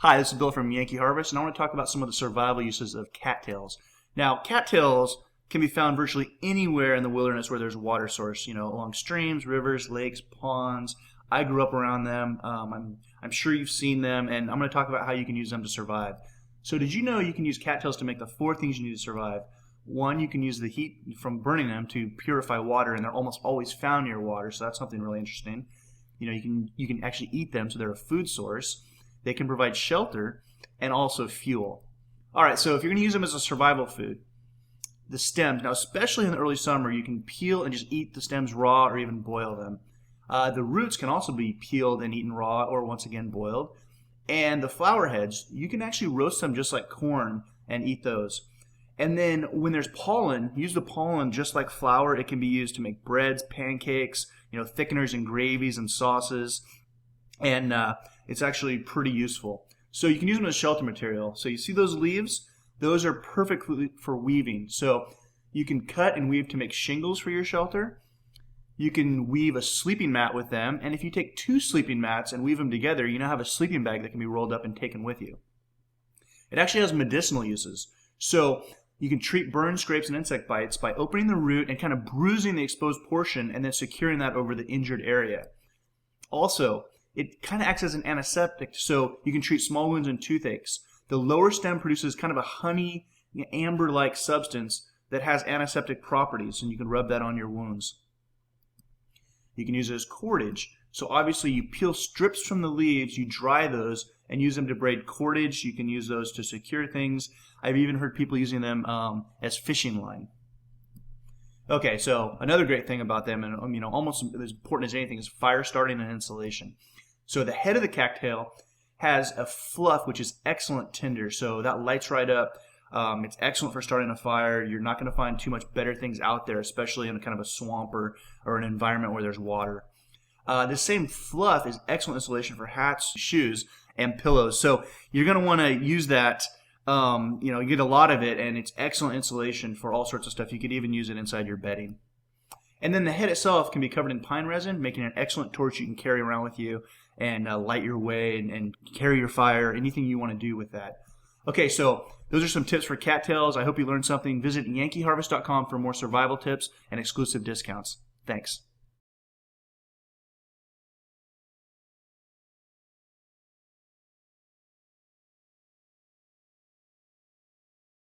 Hi, this is Bill from Yankee Harvest, and I want to talk about some of the survival uses of cattails. Now, cattails can be found virtually anywhere in the wilderness where there's a water source, along streams, rivers, lakes, ponds. I grew up around them. I'm sure you've seen them, and I'm going to talk about how you can use them to survive. So did you know you can use cattails to make the 4 things you need to survive? 1, you can use the heat from burning them to purify water, and they're almost always found near water, so that's something really interesting. You can actually eat them, so they're a food source. They can provide shelter and also fuel. All right, so if you're going to use them as a survival food, the stems, now especially in the early summer, you can peel and just eat the stems raw or even boil them. The roots can also be peeled and eaten raw or once again boiled. And the flower heads, you can actually roast them just like corn and eat those. And then when there's pollen, use the pollen just like flour. It can be used to make breads, pancakes, thickeners and gravies and sauces. And it's actually pretty useful. So you can use them as shelter material. So you see those leaves? Those are perfect for weaving. So you can cut and weave to make shingles for your shelter. You can weave a sleeping mat with them. And if you take 2 sleeping mats and weave them together, you now have a sleeping bag that can be rolled up and taken with you. It actually has medicinal uses. So you can treat burns, scrapes, and insect bites by opening the root and kind of bruising the exposed portion and then securing that over the injured area. Also, it kind of acts as an antiseptic, so you can treat small wounds and toothaches. The lower stem produces kind of a honey, amber-like substance that has antiseptic properties, and you can rub that on your wounds. You can use it as cordage. So obviously you peel strips from the leaves, you dry those, and use them to braid cordage. You can use those to secure things. I've even heard people using them as fishing line. Okay, so another great thing about them, and almost as important as anything, is fire starting and insulation. So the head of the cattail has a fluff which is excellent tinder, so that lights right up. It's excellent for starting a fire. You're not going to find too much better things out there, especially in kind of a swamp or an environment where there's water. This same fluff is excellent insulation for hats, shoes, and pillows. So you're going to want to use that. You get a lot of it, and it's excellent insulation for all sorts of stuff. You could even use it inside your bedding. And then the head itself can be covered in pine resin, making an excellent torch you can carry around with you and light your way and carry your fire, anything you want to do with that. Okay, so those are some tips for cattails. I hope you learned something. Visit yankeeharvest.com for more survival tips and exclusive discounts. Thanks.